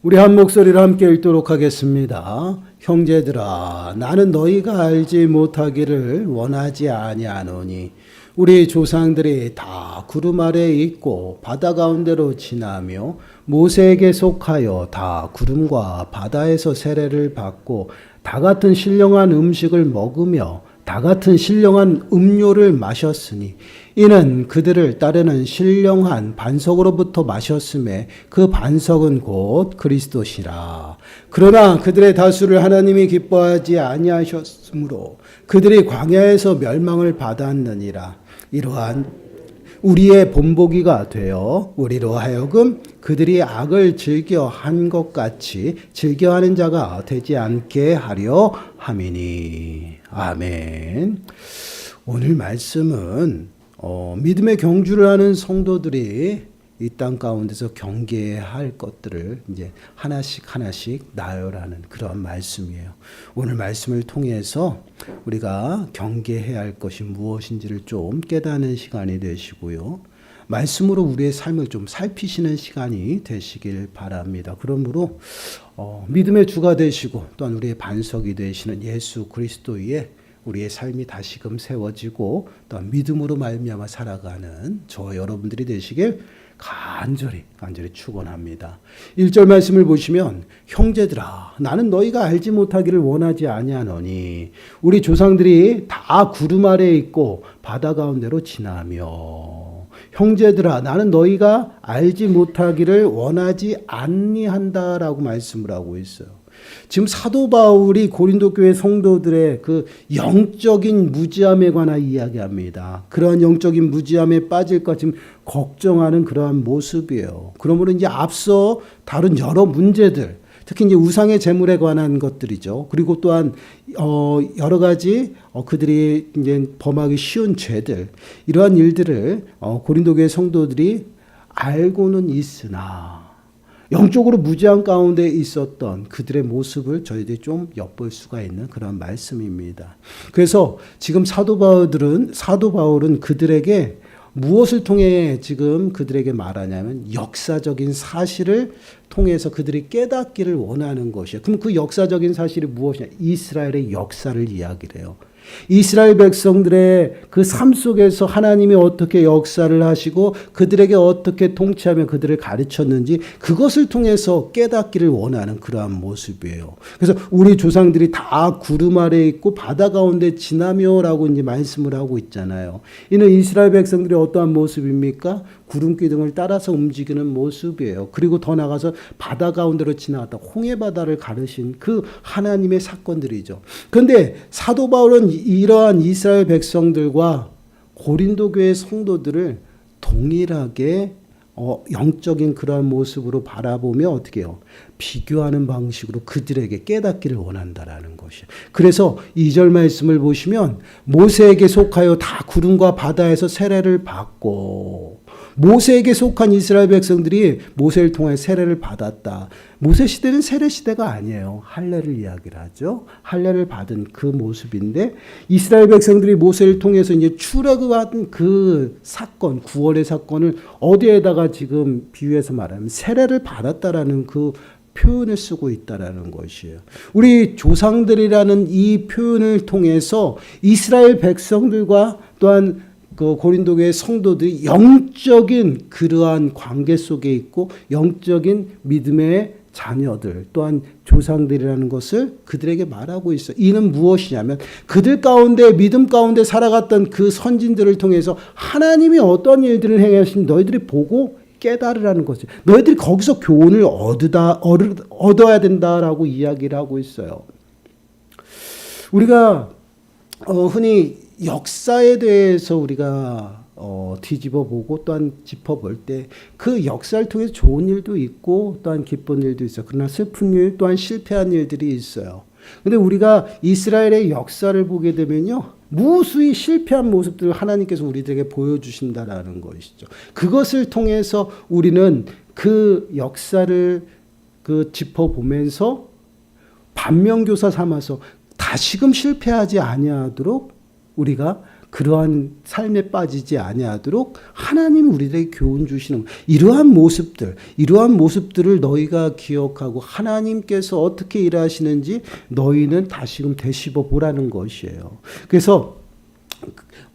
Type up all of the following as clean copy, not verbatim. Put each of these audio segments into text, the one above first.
우리 한 목소리로 함께 읽도록 하겠습니다. 형제들아, 나는 너희가 알지 못하기를 원하지 아니하노니 우리 조상들이 다 구름 아래에 있고 바다 가운데로 지나며 모세에게 속하여 다 구름과 바다에서 세례를 받고 다 같은 신령한 음식을 먹으며 다 같은 신령한 음료를 마셨으니 이는 그들을 따르는 신령한 반석으로부터 마셨음에 그 반석은 곧 그리스도시라. 그러나 그들의 다수를 하나님이 기뻐하지 아니하셨으므로 그들이 광야에서 멸망을 받았느니라. 이러한 우리의 본보기가 되어 우리로 하여금 그들이 악을 즐겨한 것 같이 즐겨하는 자가 되지 않게 하려 함이니. 아멘. 오늘 말씀은 믿음의 경주를 하는 성도들이 이 땅 가운데서 경계해야 할 것들을 이제 하나씩 나열하는 그런 말씀이에요. 오늘 말씀을 통해서 우리가 경계해야 할 것이 무엇인지를 좀 깨닫는 시간이 되시고요. 말씀으로 우리의 삶을 좀 살피시는 시간이 되시길 바랍니다. 그러므로 믿음의 주가 되시고 또한 우리의 반석이 되시는 예수 그리스도의 우리의 삶이 다시금 세워지고 또한 믿음으로 말미암아 살아가는 저 여러분들이 되시길 간절히 축원합니다. 1절 말씀을 보시면 형제들아 나는 너희가 알지 못하기를 원하지 아니하노니 우리 조상들이 다 구름 아래에 있고 바다 가운데로 지나며 형제들아 나는 너희가 알지 못하기를 원하지 아니한다라고 말씀을 하고 있어요. 지금 사도 바울이 고린도 교회 성도들의 그 영적인 무지함에 관한 이야기합니다. 그러한 영적인 무지함에 빠질까 지금 걱정하는 그러한 모습이에요. 그러므로 이제 앞서 다룬 여러 문제들, 특히 이제 우상의 제물에 관한 것들이죠. 그리고 또한 여러 가지 그들이 이제 범하기 쉬운 죄들, 이러한 일들을 고린도 교회 성도들이 알고는 있으나 영적으로 무지한 가운데 있었던 그들의 모습을 저희들이 좀 엿볼 수가 있는 그런 말씀입니다. 그래서 지금 사도 바울은 그들에게 무엇을 통해 지금 그들에게 말하냐면 역사적인 사실을 통해서 그들이 깨닫기를 원하는 것이에요. 그럼 그 역사적인 사실이 무엇이냐? 이스라엘의 역사를 이야기를 해요. 이스라엘 백성들의 그 삶 속에서 하나님이 어떻게 역사를 하시고 그들에게 어떻게 통치하며 그들을 가르쳤는지 그것을 통해서 깨닫기를 원하는 그러한 모습이에요. 그래서 우리 조상들이 다 구름 아래에 있고 바다 가운데 지나며라고 이제 말씀을 하고 있잖아요. 이는 이스라엘 백성들이 어떠한 모습입니까? 구름 기둥을 따라서 움직이는 모습이에요. 그리고 더 나가서 바다 가운데로 지나갔다 홍해 바다를 가르신 그 하나님의 사건들이죠. 그런데 사도 바울은 이러한 이스라엘 백성들과 고린도 교회 성도들을 동일하게 영적인 그러한 모습으로 바라보며 어떻게 해요? 비교하는 방식으로 그들에게 깨닫기를 원한다라는 것이에요. 그래서 2절 말씀을 보시면 모세에게 속하여 다 구름과 바다에서 세례를 받고 모세에게 속한 이스라엘 백성들이 모세를 통해 세례를 받았다. 모세 시대는 세례 시대가 아니에요. 할례를 이야기를 하죠. 할례를 받은 그 모습인데 이스라엘 백성들이 모세를 통해서 이제 출애굽한 그 사건, 구원의 사건을 어디에다가 지금 비유해서 말하면 세례를 받았다라는 그 표현을 쓰고 있다라는 것이에요. 우리 조상들이라는 이 표현을 통해서 이스라엘 백성들과 또한 그 고린도교의 성도들이 영적인 그러한 관계 속에 있고 영적인 믿음의 자녀들 또한 조상들이라는 것을 그들에게 말하고 있어요. 이는 무엇이냐면 그들 가운데 믿음 가운데 살아갔던 그 선진들을 통해서 하나님이 어떤 일들을 행하신 너희들이 보고 깨달으라는 것이죠. 너희들이 거기서 교훈을 얻어야 된다라고 이야기를 하고 있어요. 우리가 흔히 역사에 대해서 우리가 뒤집어 보고 또한 짚어볼 때 그 역사를 통해서 좋은 일도 있고 또한 기쁜 일도 있어요. 그러나 슬픈 일 또한 실패한 일들이 있어요. 근데 우리가 이스라엘의 역사를 보게 되면요. 무수히 실패한 모습들을 하나님께서 우리들에게 보여주신다라는 것이죠. 그것을 통해서 우리는 그 역사를 짚어보면서 반면교사 삼아서 다시금 실패하지 아니하도록 우리가 그러한 삶에 빠지지 아니하도록 하나님이 우리들에게 교훈 주시는 이러한 모습들을 너희가 기억하고 하나님께서 어떻게 일하시는지 너희는 다시금 되씹어 보라는 것이에요. 그래서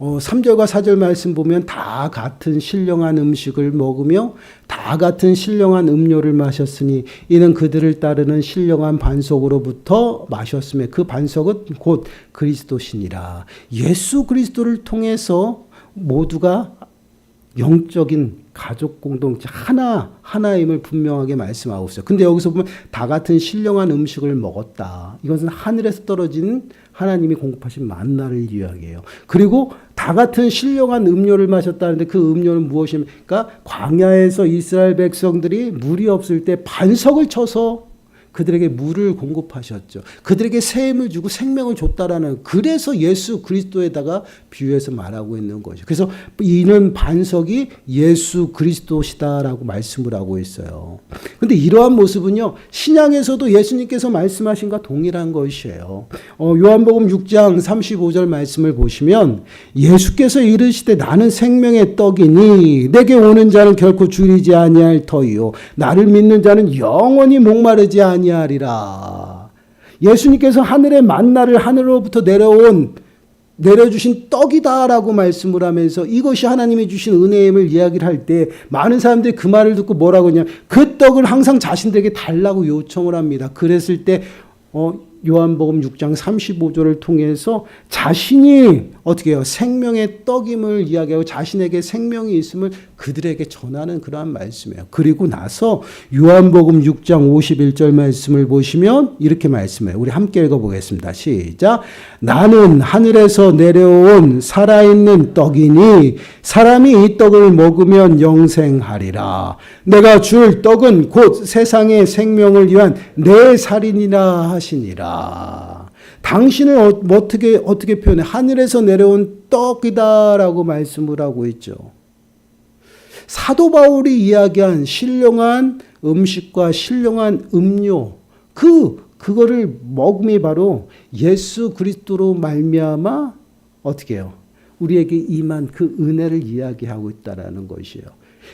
3절과 4절 말씀 보면 다 같은 신령한 음식을 먹으며 다 같은 신령한 음료를 마셨으니 이는 그들을 따르는 신령한 반석으로부터 마셨으며 그 반석은 곧 그리스도시니라. 예수 그리스도를 통해서 모두가 영적인 가족 공동체 하나임을 분명하게 말씀하고 있어요. 근데 여기서 보면 다 같은 신령한 음식을 먹었다. 이것은 하늘에서 떨어진 하나님이 공급하신 만나를 이야기해요. 그리고 다 같은 신령한 음료를 마셨다는데 그 음료는 무엇입니까? 광야에서 이스라엘 백성들이 물이 없을 때 반석을 쳐서 그들에게 물을 공급하셨죠. 그들에게 샘을 주고 생명을 줬다라는, 그래서 예수 그리스도에다가 비유해서 말하고 있는 거죠. 그래서 이는 반석이 예수 그리스도시다라고 말씀을 하고 있어요. 근데 이러한 모습은요, 신약에서도 예수님께서 말씀하신과 동일한 것이에요. 요한복음 6장 35절 말씀을 보시면 예수께서 이르시되 나는 생명의 떡이니 내게 오는 자는 결코 줄이지 아니할 터이요 나를 믿는 자는 영원히 목마르지 아니하리라. 예수님께서 하늘의 만나를 하늘로부터 내려주신 떡이다라고 말씀을 하면서 이것이 하나님이 주신 은혜임을 이야기를 할 때 많은 사람들이 그 말을 듣고 뭐라고 하냐, 그 떡을 항상 자신들에게 달라고 요청을 합니다. 그랬을 때 요한복음 6장 35절을 통해서 자신이 어떻게 해요? 생명의 떡임을 이야기하고 자신에게 생명이 있음을 그들에게 전하는 그러한 말씀이에요. 그리고 나서 요한복음 6장 51절 말씀을 보시면 이렇게 말씀해요. 우리 함께 읽어보겠습니다. 시작. 나는 하늘에서 내려온 살아있는 떡이니 사람이 이 떡을 먹으면 영생하리라. 내가 줄 떡은 곧 세상의 생명을 위한 내 살이니라 하시니라. 당신을 어떻게 표현해? 하늘에서 내려온 떡이다라고 말씀을 하고 있죠. 사도 바울이 이야기한 신령한 음식과 신령한 음료, 그거를 먹음이 바로 예수 그리스도로 말미암아 어떻게 해요? 우리에게 임한 그 은혜를 이야기하고 있다라는 것이에요.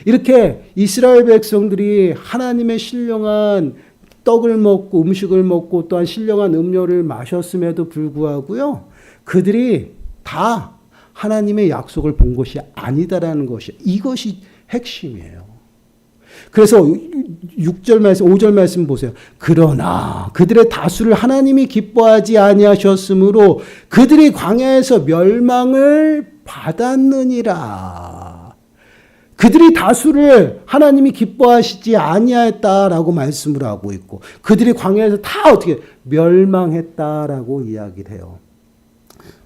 이렇게 이스라엘 백성들이 하나님의 신령한 떡을 먹고 음식을 먹고 또한 신령한 음료를 마셨음에도 불구하고요, 그들이 다 하나님의 약속을 본 것이 아니다라는 것이, 이것이 핵심이에요. 그래서 6절 말씀, 5절 말씀 보세요. 그러나 그들의 다수를 하나님이 기뻐하지 아니하셨으므로 그들이 광야에서 멸망을 받았느니라. 그들이 다수를 하나님이 기뻐하시지 아니하였다라고 말씀을 하고 있고 그들이 광야에서 다 어떻게 멸망했다라고 이야기를 해요.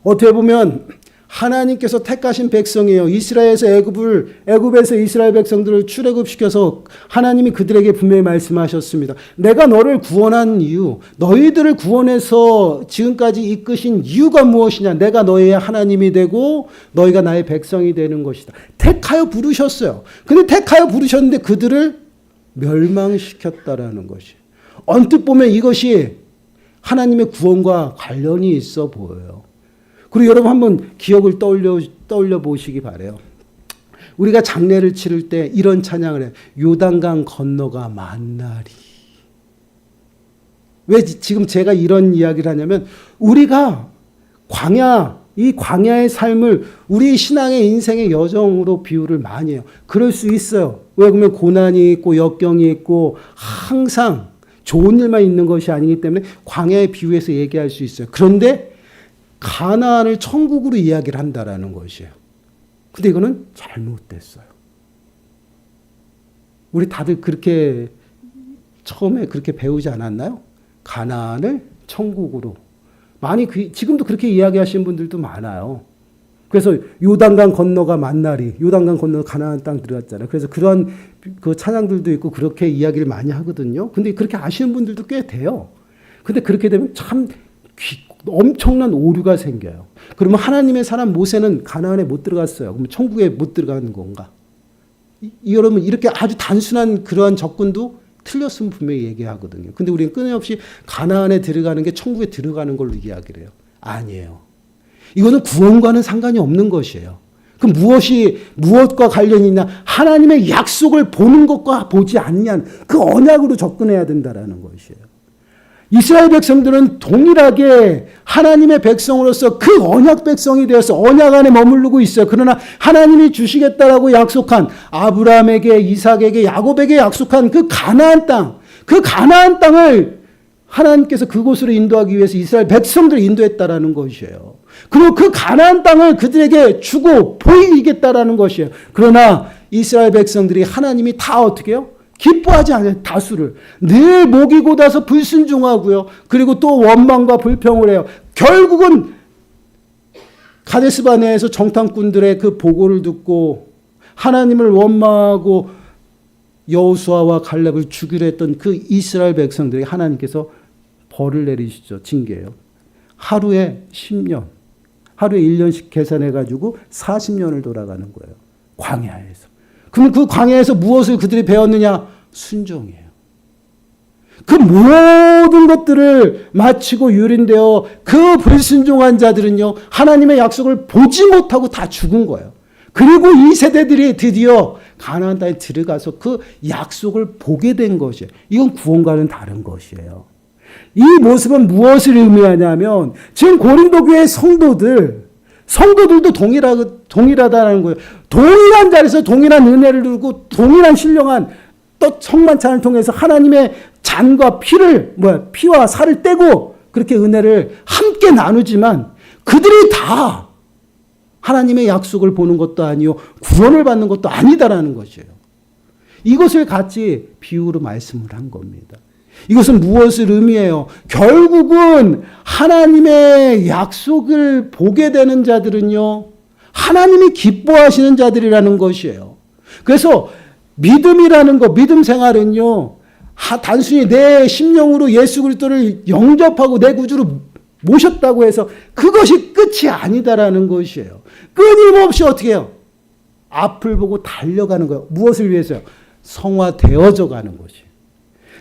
어떻게 보면 하나님께서 택하신 백성이에요. 이스라엘에서 애굽에서 이스라엘 백성들을 출애굽시켜서 하나님이 그들에게 분명히 말씀하셨습니다. 내가 너를 구원한 이유, 너희들을 구원해서 지금까지 이끄신 이유가 무엇이냐? 내가 너희의 하나님이 되고 너희가 나의 백성이 되는 것이다. 택하여 부르셨어요. 근데 택하여 부르셨는데 그들을 멸망시켰다라는 것이, 언뜻 보면 이것이 하나님의 구원과 관련이 있어 보여요. 그리고 여러분 한번 기억을 떠올려 보시기 바라요. 우리가 장례를 치를 때 이런 찬양을 해요. 요단강 건너가 만나리. 왜 지금 제가 이런 이야기를 하냐면 우리가 이 광야의 삶을 우리 신앙의 인생의 여정으로 비유를 많이 해요. 그럴 수 있어요. 왜 그러면 고난이 있고 역경이 있고 항상 좋은 일만 있는 것이 아니기 때문에 광야의 비유에서 얘기할 수 있어요. 그런데 가나안을 천국으로 이야기를 한다라는 것이에요. 근데 이거는 잘못됐어요. 우리 다들 그렇게 처음에 그렇게 배우지 않았나요? 가나안을 천국으로. 지금도 그렇게 이야기하시는 분들도 많아요. 그래서 요단강 건너가 만나리, 요단강 건너 가나안 땅 들어갔잖아요. 그래서 그런 그 찬양들도 있고 그렇게 이야기를 많이 하거든요. 근데 그렇게 아시는 분들도 꽤 돼요. 근데 그렇게 되면 참 엄청난 오류가 생겨요. 그러면 하나님의 사람 모세는 가나안에 못 들어갔어요. 그러면 천국에 못 들어가는 건가? 여러분 이렇게 아주 단순한 그러한 접근도 틀렸으면 분명히 얘기하거든요. 근데 우리는 끊임없이 가나안에 들어가는 게 천국에 들어가는 걸로 이야기를 해요. 아니에요. 이거는 구원과는 상관이 없는 것이에요. 그 무엇과 관련이 있냐? 하나님의 약속을 보는 것과 보지 않냐는 그 언약으로 접근해야 된다라는 것이에요. 이스라엘 백성들은 동일하게 하나님의 백성으로서 그 언약 백성이 되어서 언약 안에 머무르고 있어요. 그러나 하나님이 주시겠다라고 약속한 아브라함에게, 이삭에게, 야곱에게 약속한 그 가나안 땅을 하나님께서 그곳으로 인도하기 위해서 이스라엘 백성들을 인도했다라는 것이에요. 그리고 그 가나안 땅을 그들에게 주고 보이겠다라는 것이에요. 그러나 이스라엘 백성들이 하나님이 다 어떻게 해요? 기뻐하지 않아요. 다수를. 늘 목이 곧아서 불순종하고요. 그리고 또 원망과 불평을 해요. 결국은 가데스바네에서 정탐꾼들의 그 보고를 듣고 하나님을 원망하고 여호수아와 갈렙을 죽이려 했던 그 이스라엘 백성들에게 하나님께서 벌을 내리시죠. 징계예요. 하루에 10년, 하루에 1년씩 계산해가지고 40년을 돌아가는 거예요. 광야에서. 그럼 그 광야에서 무엇을 그들이 배웠느냐? 순종이에요. 그 모든 것들을 마치고 유린되어 그 불순종한 자들은요, 하나님의 약속을 보지 못하고 다 죽은 거예요. 그리고 이 세대들이 드디어 가나안 땅에 들어가서 그 약속을 보게 된 것이에요. 이건 구원과는 다른 것이에요. 이 모습은 무엇을 의미하냐면 지금 고린도 교회 성도들도 동일하다는 거예요. 동일한 자리에서 동일한 은혜를 누리고 동일한 신령한 또 성만찬을 통해서 하나님의 잔과 피와 살을 떼고 그렇게 은혜를 함께 나누지만 그들이 다 하나님의 약속을 보는 것도 아니요 구원을 받는 것도 아니다라는 것이에요. 이것을 같이 비유로 말씀을 한 겁니다. 이것은 무엇을 의미해요? 결국은 하나님의 약속을 보게 되는 자들은요, 하나님이 기뻐하시는 자들이라는 것이에요. 그래서 믿음이라는 것, 믿음 생활은요, 단순히 내 심령으로 예수 그리스도를 영접하고 내 구주로 모셨다고 해서 그것이 끝이 아니다라는 것이에요. 끊임없이 어떻게 해요? 앞을 보고 달려가는 거예요. 무엇을 위해서요? 성화되어져 가는 것이에요.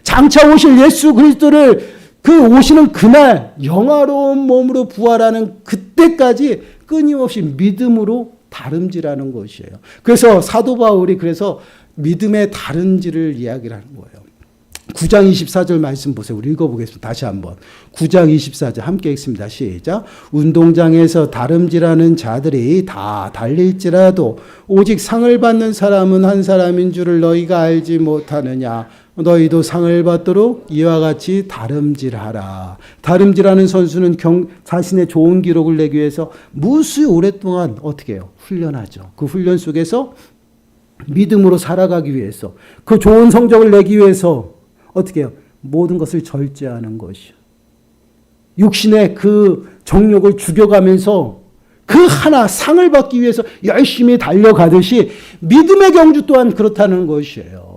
장차 오실 예수 그리스도를 그 오시는 그날 영화로운 몸으로 부활하는 그때까지 끊임없이 믿음으로 다름질하는 것이에요. 그래서 사도 바울이 그래서 믿음의 다름질을 이야기를 하는 거예요. 9장 24절 말씀 보세요. 우리 읽어보겠습니다. 다시 한번. 9장 24절 함께 읽습니다. 시작. 운동장에서 다름질하는 자들이 다 달릴지라도 오직 상을 받는 사람은 한 사람인 줄을 너희가 알지 못하느냐. 너희도 상을 받도록 이와 같이 다름질하라. 다름질하는 선수는 자신의 좋은 기록을 내기 위해서 무수히 오랫동안 어떻게 해요? 훈련하죠. 그 훈련 속에서 믿음으로 살아가기 위해서 그 좋은 성적을 내기 위해서 어떻게 해요? 모든 것을 절제하는 것이요. 육신의 그 정욕을 죽여가면서 그 하나 상을 받기 위해서 열심히 달려가듯이 믿음의 경주 또한 그렇다는 것이에요.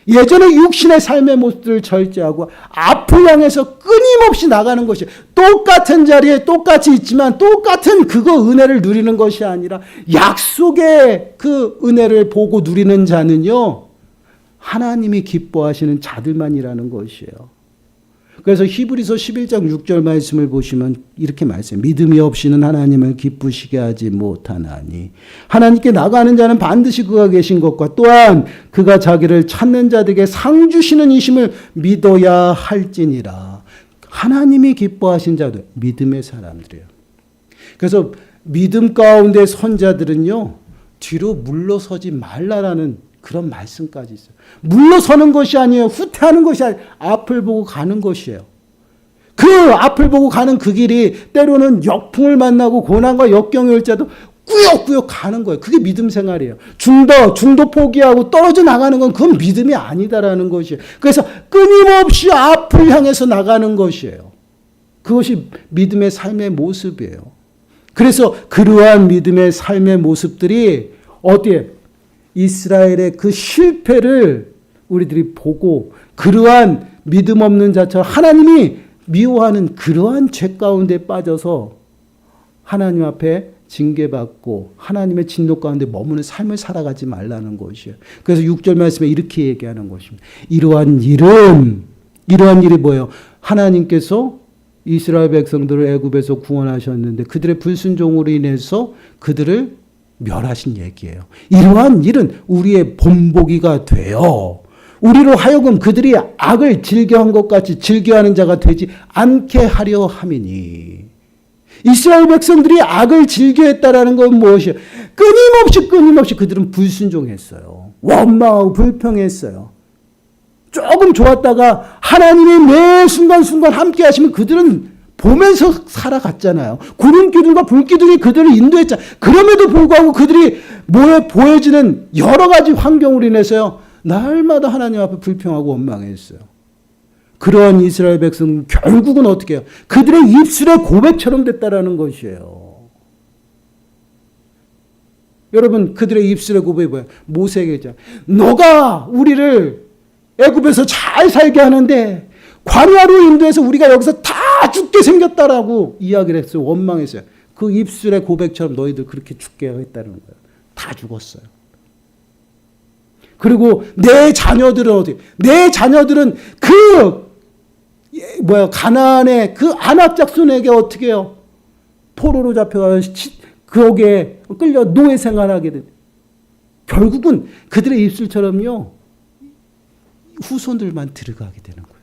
예전에 육신의 삶의 모습들을 절제하고 앞을 향해서 끊임없이 나가는 것이 똑같은 자리에 똑같이 있지만 똑같은 그거 은혜를 누리는 것이 아니라 약속의 그 은혜를 보고 누리는 자는요, 하나님이 기뻐하시는 자들만이라는 것이에요. 그래서 히브리서 11장 6절 말씀을 보시면 이렇게 말씀해요. 믿음이 없이는 하나님을 기쁘시게 하지 못하나니 하나님께 나가는 자는 반드시 그가 계신 것과 또한 그가 자기를 찾는 자들에게 상 주시는 이심을 믿어야 할지니라. 하나님이 기뻐하신 자들, 믿음의 사람들이에요. 그래서 믿음 가운데 선 자들은요, 뒤로 물러서지 말라라는 그런 말씀까지 있어요. 물러서는 것이 아니에요. 후퇴하는 것이 아니에요. 앞을 보고 가는 것이에요. 그 앞을 보고 가는 그 길이 때로는 역풍을 만나고 고난과 역경이 올지라도 꾸역꾸역 가는 거예요. 그게 믿음 생활이에요. 중도 포기하고 떨어져 나가는 건 그건 믿음이 아니다라는 것이에요. 그래서 끊임없이 앞을 향해서 나가는 것이에요. 그것이 믿음의 삶의 모습이에요. 그래서 그러한 믿음의 삶의 모습들이 어디에? 이스라엘의 그 실패를 우리들이 보고 그러한 믿음 없는 자처럼 하나님이 미워하는 그러한 죄 가운데 빠져서 하나님 앞에 징계받고 하나님의 진노 가운데 머무는 삶을 살아가지 말라는 것이에요. 그래서 6절 말씀에 이렇게 얘기하는 것입니다. 이러한 일이 뭐예요? 하나님께서 이스라엘 백성들을 애굽에서 구원하셨는데 그들의 불순종으로 인해서 그들을 멸하신 얘기예요. 이러한 일은 우리의 본보기가 되어 우리로 하여금 그들이 악을 즐겨한 것 같이 즐겨하는 자가 되지 않게 하려 함이니. 이스라엘 백성들이 악을 즐겨했다라는 건 무엇이에요? 끊임없이 그들은 불순종했어요. 원망하고 불평했어요. 조금 좋았다가 하나님이 매 순간순간 함께 하시면 그들은 보면서 살아갔잖아요. 구름기둥과 불기둥이 그들을 인도했잖아요. 그럼에도 불구하고 그들이 보여지는 여러 가지 환경으로 인해서요. 날마다 하나님 앞에 불평하고 원망했어요. 그러한 이스라엘 백성은 결국은 어떻게 해요? 그들의 입술의 고백처럼 됐다라는 것이에요. 여러분, 그들의 입술의 고백이 뭐예요? 모세에게 했잖아요. 너가 우리를 애굽에서 잘 살게 하는데 광야로 인도해서 우리가 여기서 다 죽게 생겼다라고 이야기를 했어요. 원망했어요. 그 입술의 고백처럼 너희들 그렇게 죽게 했다는 거예요. 다 죽었어요. 그리고 내 자녀들은 어떻게? 내 자녀들은 가나안의 그 아낙 작손에게 어떻게 해요? 포로로 잡혀가서 거기에 끌려 노예 생활하게 된. 결국은 그들의 입술처럼요. 후손들만 들어가게 되는 거예요.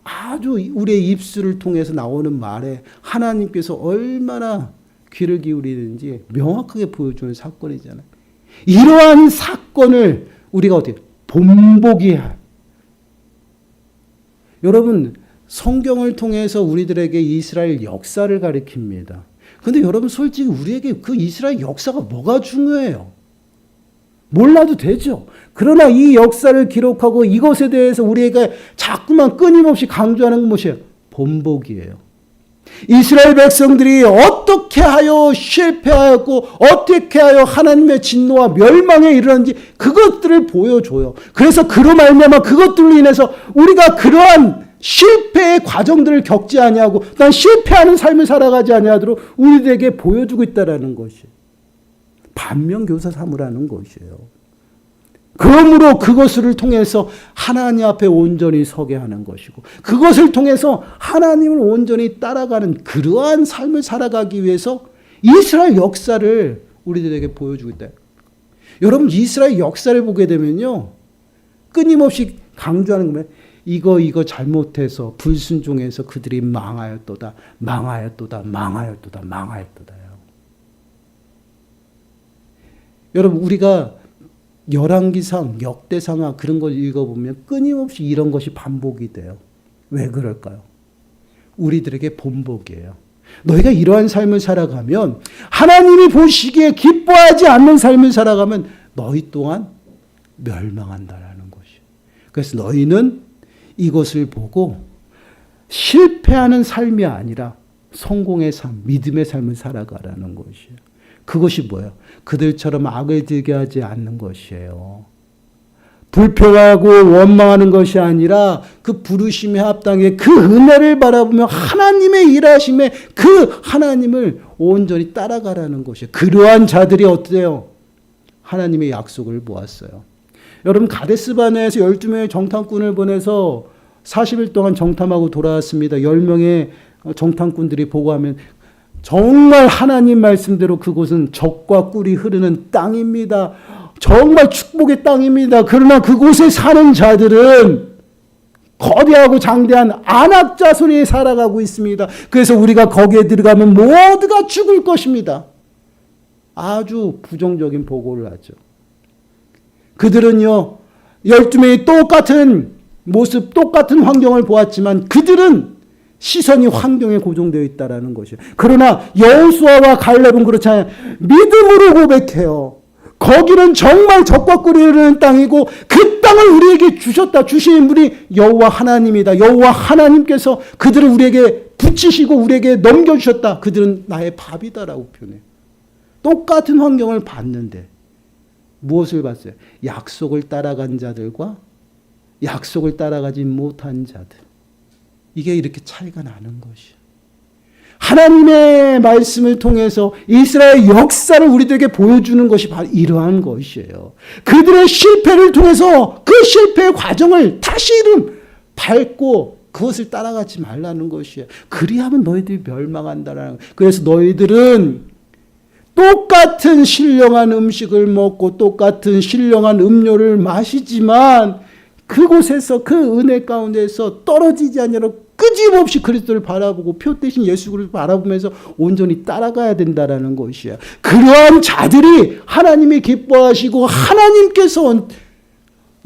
아주 우리의 입술을 통해서 나오는 말에 하나님께서 얼마나 귀를 기울이는지 명확하게 보여주는 사건이잖아요. 이러한 사건을 우리가 어떻게 본보기할. 여러분, 성경을 통해서 우리들에게 이스라엘 역사를 가리킵니다. 근데 여러분, 솔직히 우리에게 그 이스라엘 역사가 뭐가 중요해요? 몰라도 되죠. 그러나 이 역사를 기록하고 이것에 대해서 우리에게 자꾸만 끊임없이 강조하는 건 무엇이에요? 본보기예요. 이스라엘 백성들이 어떻게 하여 실패하였고 어떻게 하여 하나님의 진노와 멸망에 이르렀는지 그것들을 보여줘요. 그래서 그로 말미암아 그것들로 인해서 우리가 그러한 실패의 과정들을 겪지 아니하고 난 실패하는 삶을 살아가지 아니하도록 우리들에게 보여주고 있다는 것이에요. 반면교사 삼으라는 것이에요. 그러므로 그것을 통해서 하나님 앞에 온전히 서게 하는 것이고 그것을 통해서 하나님을 온전히 따라가는 그러한 삶을 살아가기 위해서 이스라엘 역사를 우리들에게 보여주고 있다. 여러분, 이스라엘 역사를 보게 되면요. 끊임없이 강조하는 거면 이거 잘못해서 불순종해서 그들이 망하였도다. 여러분, 우리가 열왕기상, 역대상하 그런 걸 읽어보면 끊임없이 이런 것이 반복이 돼요. 왜 그럴까요? 우리들에게 본보기예요. 너희가 이러한 삶을 살아가면 하나님이 보시기에 기뻐하지 않는 삶을 살아가면 너희 또한 멸망한다라는 것이에요. 그래서 너희는 이것을 보고 실패하는 삶이 아니라 성공의 삶, 믿음의 삶을 살아가라는 것이에요. 그것이 뭐예요? 그들처럼 악을 즐겨하지 않는 것이에요. 불평하고 원망하는 것이 아니라 그 부르심에 합당해 그 은혜를 바라보며 하나님의 일하심에 그 하나님을 온전히 따라가라는 것이에요. 그러한 자들이 어때요? 하나님의 약속을 보았어요. 여러분, 가데스바네에서 12명의 정탐꾼을 보내서 40일 동안 정탐하고 돌아왔습니다. 10명의 정탐꾼들이 보고하면 정말 하나님 말씀대로 그곳은 젖과 꿀이 흐르는 땅입니다. 정말 축복의 땅입니다. 그러나 그곳에 사는 자들은 거대하고 장대한 아낙 자손이 살아가고 있습니다. 그래서 우리가 거기에 들어가면 모두가 죽을 것입니다. 아주 부정적인 보고를 하죠. 그들은요, 12명이 똑같은 모습, 똑같은 환경을 보았지만 그들은 시선이 환경에 고정되어 있다는 것이에요. 그러나 여호수아와 갈렙은 그렇지 않아요. 믿음으로 고백해요. 거기는 정말 젖과 꿀이 흐르는 땅이고 그 땅을 우리에게 주셨다. 주신 분이 여호와 하나님이다. 여호와 하나님께서 그들을 우리에게 붙이시고 우리에게 넘겨주셨다. 그들은 나의 밥이다라고 표현해요. 똑같은 환경을 봤는데 무엇을 봤어요? 약속을 따라간 자들과 약속을 따라가지 못한 자들. 이게 이렇게 차이가 나는 것이에요. 하나님의 말씀을 통해서 이스라엘 역사를 우리들에게 보여주는 것이 바로 이러한 것이에요. 그들의 실패를 통해서 그 실패의 과정을 다시 밟고 그것을 따라가지 말라는 것이에요. 그리하면 너희들이 멸망한다라는 거예요. 그래서 너희들은 똑같은 신령한 음식을 먹고 똑같은 신령한 음료를 마시지만 그곳에서 그 은혜 가운데서 떨어지지 아니라 끄짐없이 그리스도를 바라보고 표 대신 예수 그리스도를 바라보면서 온전히 따라가야 된다라는 것이야. 그러한 자들이 하나님이 기뻐하시고 하나님께서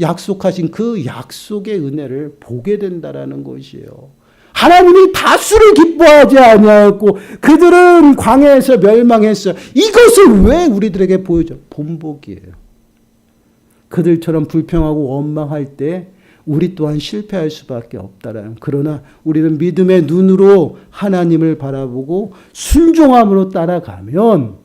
약속하신 그 약속의 은혜를 보게 된다라는 것이에요. 하나님이 다수를 기뻐하지 아니하였고 그들은 광야에서 멸망했어요. 이것을 왜 우리들에게 보여줘? 본보기예요. 그들처럼 불평하고 원망할 때 우리 또한 실패할 수밖에 없다라는. 그러나 우리는 믿음의 눈으로 하나님을 바라보고 순종함으로 따라가면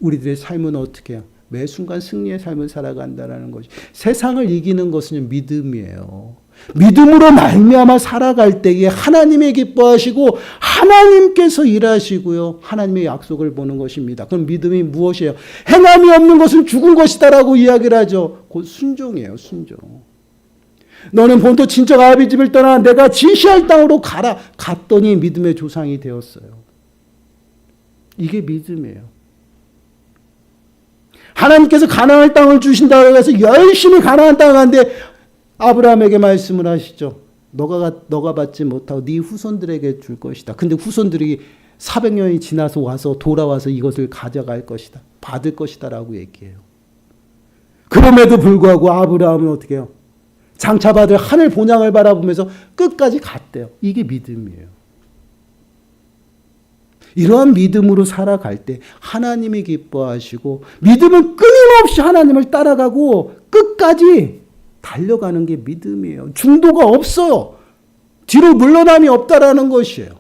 우리들의 삶은 어떻게 해요? 매 순간 승리의 삶을 살아간다는 것이. 세상을 이기는 것은 믿음이에요. 믿음으로 말미암아 살아갈 때에 하나님이 기뻐하시고 하나님께서 일하시고요. 하나님의 약속을 보는 것입니다. 그럼 믿음이 무엇이에요? 행함이 없는 것은 죽은 것이다라고 이야기를 하죠. 곧 순종이에요. 순종. 너는 본토 친척 아비 집을 떠나 내가 지시할 땅으로 가라. 갔더니 믿음의 조상이 되었어요. 이게 믿음이에요. 하나님께서 가나안 땅을 주신다고 해서 열심히 가나안 땅을 가는데 아브라함에게 말씀을 하시죠. 너가 받지 못하고 네 후손들에게 줄 것이다. 근데 후손들이 400년이 지나서 와서 돌아와서 이것을 가져갈 것이다. 받을 것이다 라고 얘기해요. 그럼에도 불구하고 아브라함은 어떻게 해요? 장차 받을 하늘 본향을 바라보면서 끝까지 갔대요. 이게 믿음이에요. 이러한 믿음으로 살아갈 때 하나님이 기뻐하시고 믿음은 끊임없이 하나님을 따라가고 끝까지 달려가는 게 믿음이에요. 중도가 없어요. 뒤로 물러남이 없다라는 것이에요.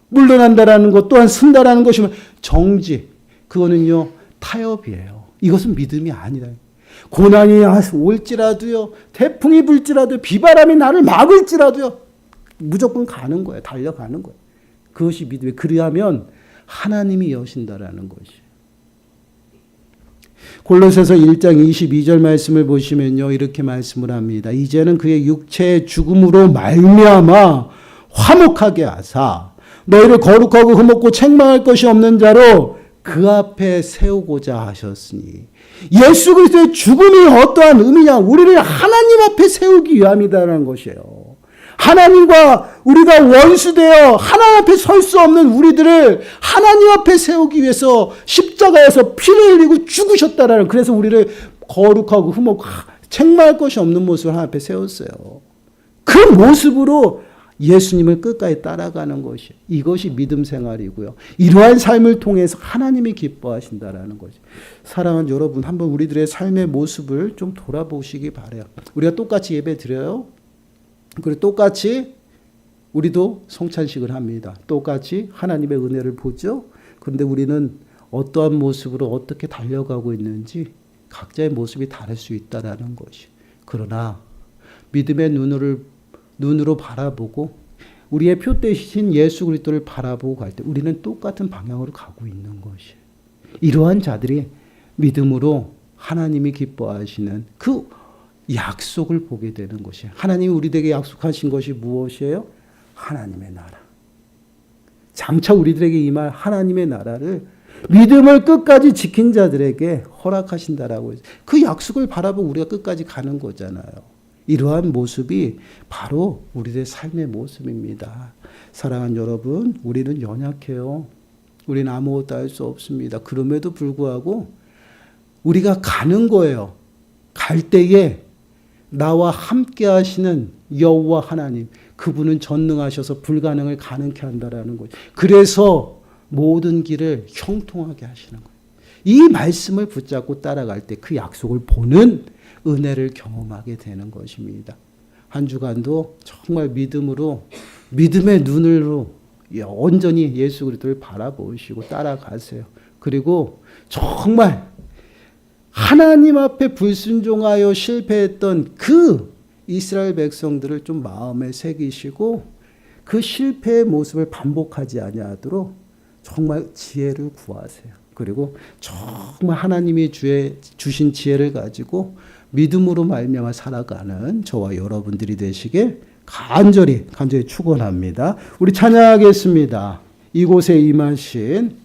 물러난다라는 것 또한 쓴다라는 것이면 정지. 그거는요 타협이에요. 이것은 믿음이 아니다. 고난이 올지라도요, 태풍이 불지라도, 비바람이 나를 막을지라도요, 무조건 가는 거예요. 달려가는 거예요. 그것이 믿음이에요. 그리하면 하나님이 여신다라는 것이에요. 골로새서 1장 22절 말씀을 보시면요, 이렇게 말씀을 합니다. 이제는 그의 육체의 죽음으로 말미암아 화목하게 하사 너희를 거룩하고 흠없고 책망할 것이 없는 자로 그 앞에 세우고자 하셨으니. 예수 그리스도의 죽음이 어떠한 의미냐? 우리를 하나님 앞에 세우기 위함이다라는 것이에요. 하나님과 우리가 원수되어 하나님 앞에 설 수 없는 우리들을 하나님 앞에 세우기 위해서 십자가에서 피를 흘리고 죽으셨다라는. 그래서 우리를 거룩하고 흠없고 책망할 것이 없는 모습을 하나님 앞에 세웠어요. 그 모습으로 예수님을 끝까지 따라가는 것이, 이것이 믿음 생활이고요. 이러한 삶을 통해서 하나님이 기뻐하신다라는 거죠. 사랑하는 여러분, 한번 우리들의 삶의 모습을 좀 돌아보시기 바라요. 우리가 똑같이 예배 드려요. 그리고 똑같이 우리도 성찬식을 합니다. 똑같이 하나님의 은혜를 보죠. 그런데 우리는 어떠한 모습으로 어떻게 달려가고 있는지 각자의 모습이 다를 수 있다라는 것이. 그러나 믿음의 눈으로 바라보고 우리의 표 대신 예수 그리스도를 바라보고 갈 때 우리는 똑같은 방향으로 가고 있는 것이에요. 이러한 자들이 믿음으로 하나님이 기뻐하시는 그 약속을 보게 되는 것이에요. 하나님이 우리에게 약속하신 것이 무엇이에요? 하나님의 나라. 장차 우리들에게 임할 하나님의 나라를 믿음을 끝까지 지킨 자들에게 허락하신다라고 해서 그 약속을 바라보고 우리가 끝까지 가는 거잖아요. 이러한 모습이 바로 우리의 삶의 모습입니다. 사랑하는 여러분, 우리는 연약해요. 우리는 아무것도 할 수 없습니다. 그럼에도 불구하고 우리가 가는 거예요. 갈 때에 나와 함께 하시는 여호와 하나님, 그분은 전능하셔서 불가능을 가능케 한다라는 거예요. 그래서 모든 길을 형통하게 하시는 거예요. 이 말씀을 붙잡고 따라갈 때 그 약속을 보는 은혜를 경험하게 되는 것입니다. 한 주간도 정말 믿음으로, 믿음의 눈으로 온전히 예수 그리스도를 바라보시고 따라가세요. 그리고 정말 하나님 앞에 불순종하여 실패했던 그 이스라엘 백성들을 좀 마음에 새기시고 그 실패의 모습을 반복하지 아니하도록 정말 지혜를 구하세요. 그리고 정말 하나님이 주신 지혜를 가지고 믿음으로 말미암아 살아가는 저와 여러분들이 되시길 간절히 축원합니다. 우리 찬양하겠습니다. 이곳에 임하신